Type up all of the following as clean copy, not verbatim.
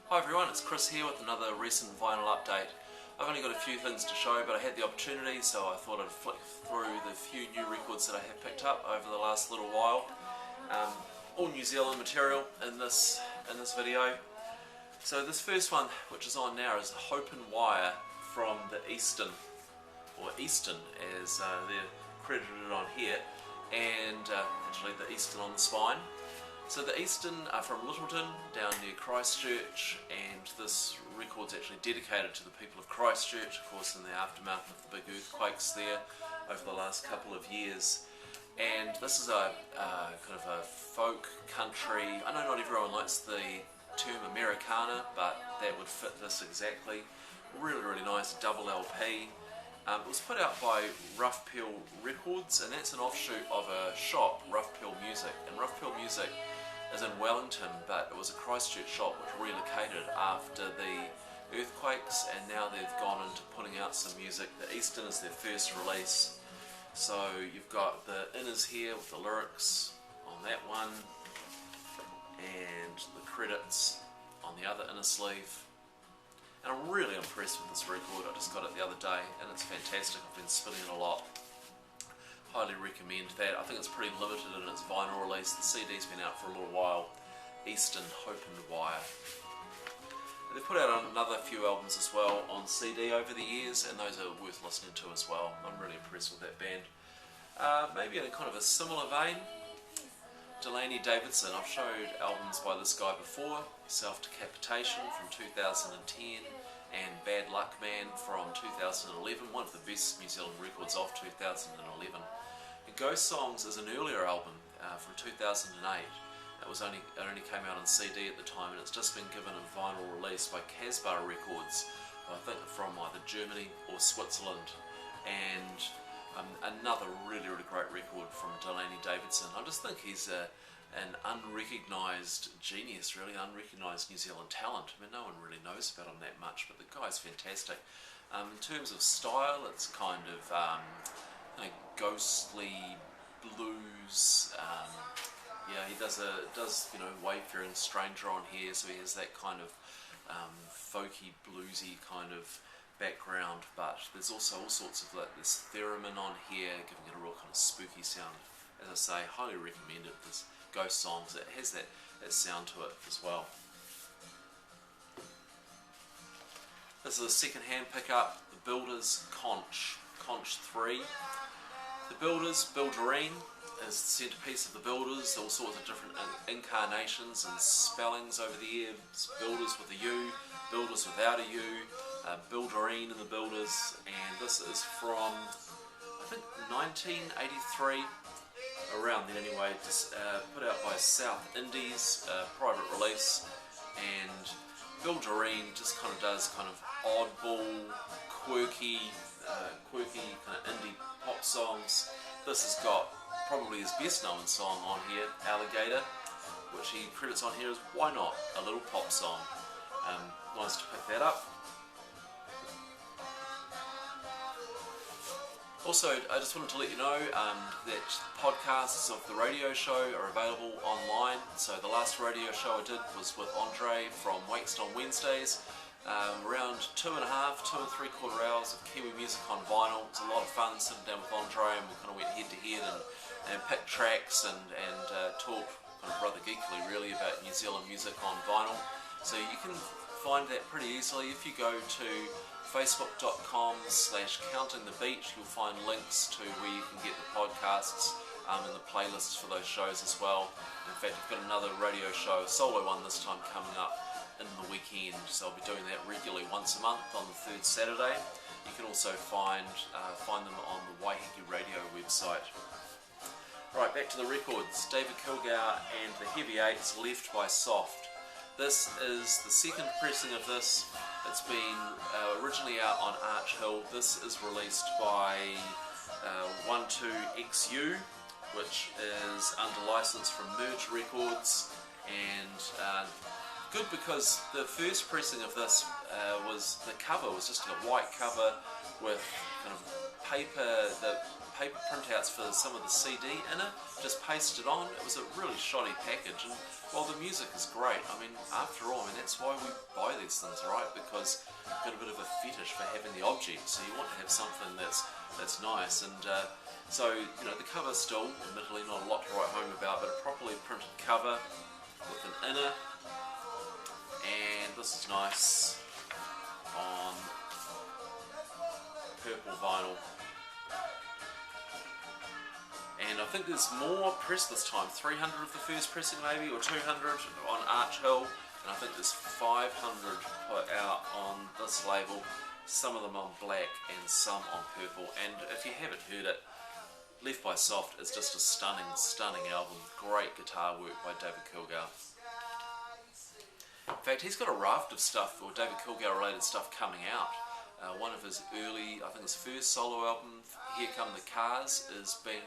Hi everyone, it's Chris here with another recent vinyl update. I've only got a few things to show, but I had the opportunity, so I thought I'd flick through the few new records that I have picked up over the last little while. All New Zealand material in this video. So this first one, which is on now, is Hope and Wire from the Easton, or Easton as they're credited on here, and actually the Easton on the spine. So the Easton are from Littleton, down near Christchurch, and this record's actually dedicated to the people of Christchurch, of course in the aftermath of the big earthquakes there over the last couple of years. And this is a kind of a folk country. I know not everyone likes the term Americana, but that would fit this exactly. Really, really nice double LP. It was put out by Rough Peel Records, and that's an offshoot of a shop, Rough Peel Music. And Rough Peel Music is in Wellington, but it was a Christchurch shop which relocated after the earthquakes, and now they've gone into putting out some music. The Easton is their first release. So you've got the inners here with the lyrics on that one, and the credits on the other inner sleeve. And I'm really impressed with this record. I just got it the other day and it's fantastic. I've been spinning it a lot. Highly recommend that. I think it's pretty limited in its vinyl release. The CD's been out for a little while. Easton, Hope and Wire. They've put out another few albums as well on CD over the years, and those are worth listening to as well. I'm really impressed with that band. Maybe in a kind of a similar vein, Delaney, Davidson. I've showed albums by this guy before. Self-Decapitation from 2010 and Bad Luck Man from 2011, one of the best New Zealand records of 2011. And Ghost Songs is an earlier album from 2008. It only came out on CD at the time, and it's just been given a vinyl release by Casbah Records, I think from either Germany or Switzerland. And another really, really great record from Delaney Davidson. I just think he's an unrecognised genius, really, unrecognised New Zealand talent. I mean, no one really knows about him that much, but the guy's fantastic. In terms of style, it's kind of ghostly blues. Yeah, he does Wayfaring Stranger on here, so he has that kind of folky, bluesy kind of background, but there's also all sorts of this theremin on here, giving it a real kind of spooky sound. As I say, highly recommended. This Ghost Songs, it has that sound to it as well. This is a second-hand pickup, The Builders Conch 3. The Builders, Builderine, is the centrepiece of the Builders, all sorts of different incarnations and spellings over the years. Builders with a U, Builders without a U, Builderine in the Builders, and this is from, I think, 1983, around then anyway, put out by South Indies, private release. And Builderine just kind of does kind of oddball, quirky kind of indie pop songs. This has got probably his best known song on here, Alligator, which he credits on here as Why Not, a little pop song. Nice to pick that up. Also, I just wanted to let you know that podcasts of the radio show are available online. So the last radio show I did was with Andre from Wakes on Wednesdays. Around 2.5 to 3/4 hours of Kiwi music on vinyl. It was a lot of fun sitting down with Andre, and we kind of went head to head and picked tracks and talked kind of brother geekily really about New Zealand music on vinyl. So you can find that pretty easily if you go to facebook.com/countingthebeat. You'll find links to where you can get the podcasts and the playlists for those shows as well. In fact, I've got another radio show, a solo one this time, coming up in the weekend, so I'll be doing that regularly once a month on the third Saturday. You can also find them on the Waiheke Radio website. Right, back to the records. David Kilgour and the Heavy Eights, Left by Soft. This is the second pressing of this. It's been originally out on Arch Hill. This is released by 12XU, which is under license from Merge Records, and good because the first pressing of this the cover was just a white cover with kind of the paper printouts for some of the CD in it, just pasted on. It was a really shoddy package, and while the music is great, I mean, after all, that's why we buy these things, right? Because you've got a bit of a fetish for having the object, so you want to have something that's nice. And so, the cover still, admittedly, not a lot to write home about, but a properly printed cover with an inner, and this is nice on purple vinyl. And I think there's more press this time, 300 of the first pressing maybe, or 200 on Arch Hill, and I think there's 500 put out on this label, some of them on black and some on purple. And if you haven't heard it, Left by Soft is just a stunning, stunning album. Great guitar work by David Kilgour. In fact, he's got a raft of stuff, or David Kilgour related stuff, coming out. One of his early, I think his first solo album, Here Come the Cars, is being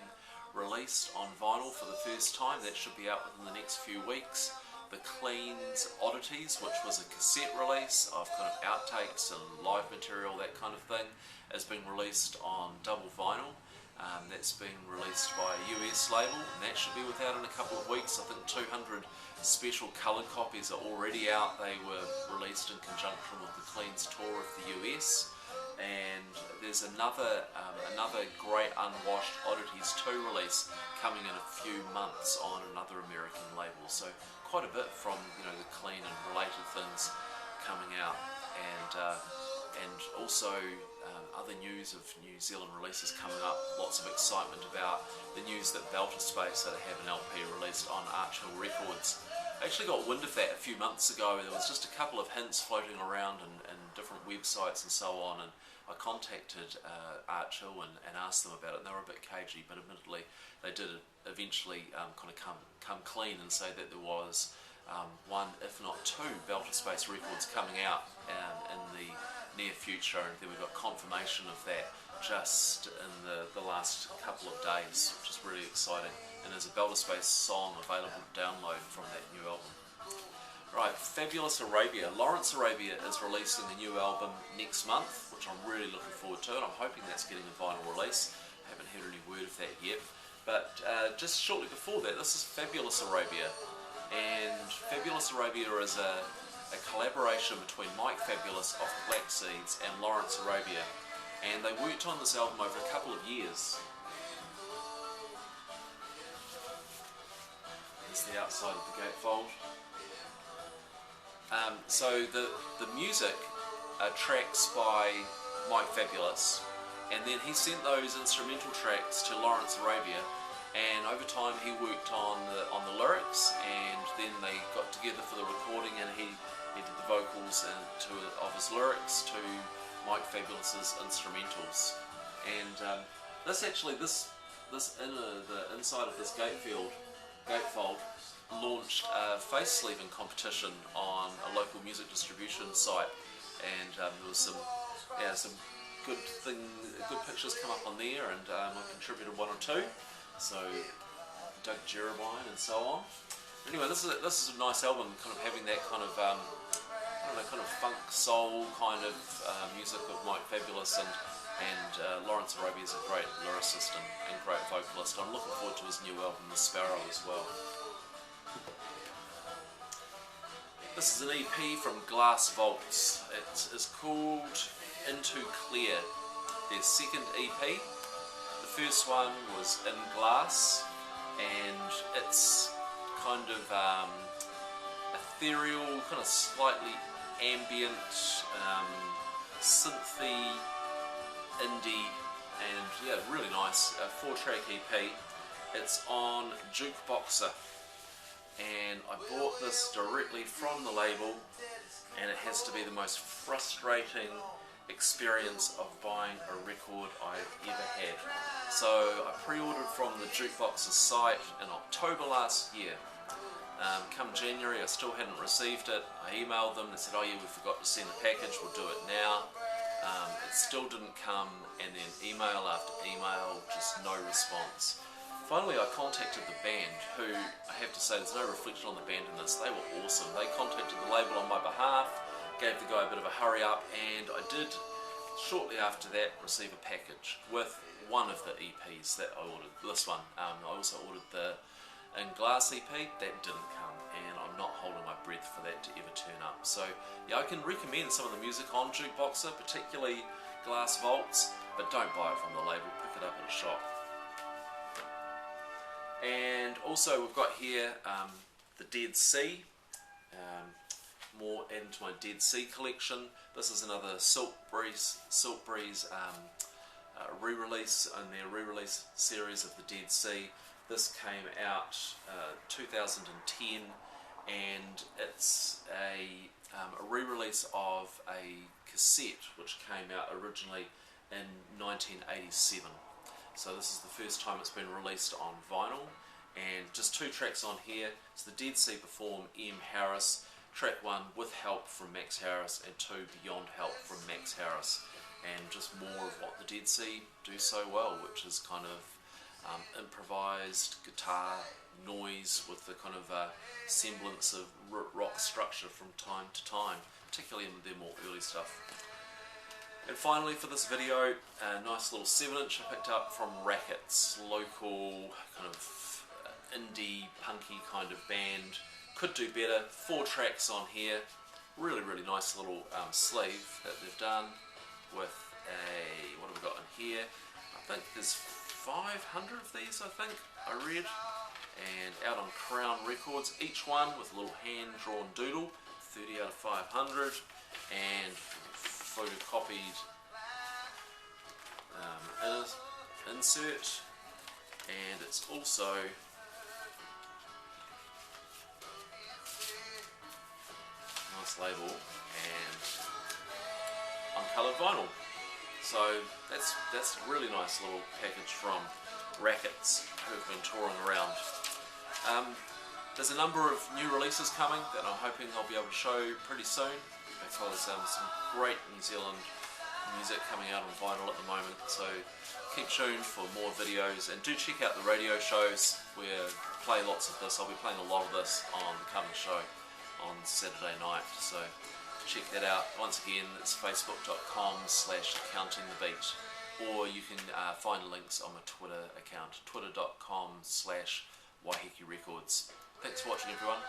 released on vinyl for the first time. That should be out within the next few weeks. The Clean's Oddities, which was a cassette release of kind of outtakes and live material, that kind of thing, is being released on double vinyl. That's being released by a US label, and that should be without in a couple of weeks. I think 200 special coloured copies are already out. They were released in conjunction with the Clean's tour of the US. And there's another great unwashed Oddities 2 release coming in a few months on another American label. So quite a bit from the Clean and related things coming out, and also other news of New Zealand releases coming up. Lots of excitement about the news that Belter Space are to have an LP released on Arch Hill Records. I actually got wind of that a few months ago. There was just a couple of hints floating around in different websites and so on, and I contacted Arch Hill and asked them about it, and they were a bit cagey, but admittedly they did eventually kind of come clean and say that there was one, if not two, Belter Space records coming out in the near future, and then we got confirmation of that just in the last couple of days, which is really exciting. And there's a Belter Space song available to download from that new album. Right, Fabulous Arabia. Lawrence Arabia is releasing a new album next month, which I'm really looking forward to, and I'm hoping that's getting a vinyl release. I haven't heard any word of that yet. But just shortly before that, this is Fabulous Arabia. And Fabulous Arabia is a collaboration between Mike Fabulous of Black Seeds and Lawrence Arabia. And they worked on this album over a couple of years. Here's the outside of the gatefold. So the music are tracks by Mike Fabulous, and then he sent those instrumental tracks to Lawrence Arabia, and over time he worked on the lyrics, and then they got together for the recording, and he did the vocals of his lyrics to Mike Fabulous's instrumentals. And the inside of this gatefold launched a face sleeving competition on a local music distribution site, and there was some good pictures come up on there, and I contributed one or two. So Doug Jeremiah and so on. Anyway, this is a nice album, kind of having that kind of kind of funk soul kind of music of Mike Fabulous, and Lawrence Arabia is a great lyricist and great vocalist. I'm looking forward to his new album, The Sparrow, as well. This is an EP from Glass Vaults. It is called Into Clear, their second EP. The first one was In Glass, and it's kind of ethereal, kind of slightly ambient, synthy, indie, and really nice. A 4-track EP. It's on Jukeboxer, and I bought this directly from the label, and it has to be the most frustrating experience of buying a record I've ever had. So I pre-ordered from the Jukeboxer site in October last year. Come January, I still hadn't received it. I emailed them, they said, oh yeah, we forgot to send the package, we'll do it now. It still didn't come, and then email after email, just no response. Finally, I contacted the band, who I have to say, there's no reflection on the band in this, they were awesome. They contacted the label on my behalf, gave the guy a bit of a hurry up, and I did, shortly after that, receive a package with one of the EPs that I ordered, this one. I also ordered the In Glass EP, that didn't come, and I'm not holding my breath for that to ever turn up. So yeah, I can recommend some of the music on Jukeboxer, particularly Glass Vaults, but don't buy it from the label, pick it up at a shop. And also we've got here the Dead Sea, more into my Dead Sea collection. This is another Silk Breeze re-release in their re-release series of the Dead Sea. This came out 2010, and it's a re-release of a cassette which came out originally in 1987. So this is the first time it's been released on vinyl, and just 2 tracks on here. It's the Dead Sea perform M. Harris, track 1 with help from Max Harris, and 2 beyond help from Max Harris, and just more of what the Dead Sea do so well, which is kind of improvised guitar noise with the kind of semblance of rock structure from time to time, particularly in their more early stuff. And finally for this video, a nice little 7-inch I picked up from Rackets, local kind of indie punky kind of band. Could do better. 4 tracks on here. Really nice little sleeve that they've done with a, what have we got in here? I think there's 500 of these, I think I read, and out on Crown Records, each one with a little hand-drawn doodle, 30 out of 500, and photocopied insert, and it's also nice label and uncoloured vinyl. So that's a really nice little package from Rackets, who've been touring around. There's a number of new releases coming that I'm hoping I'll be able to show pretty soon, because some great New Zealand music coming out on vinyl at the moment. So keep tuned for more videos, and do check out the radio shows where I play lots of this. I'll be playing a lot of this on the coming show on Saturday night, so check that out. Once again, it's facebook.com/accountingthebeat, or you can find links on my Twitter account, twitter.com/Waiheke Records. Thanks for watching, everyone.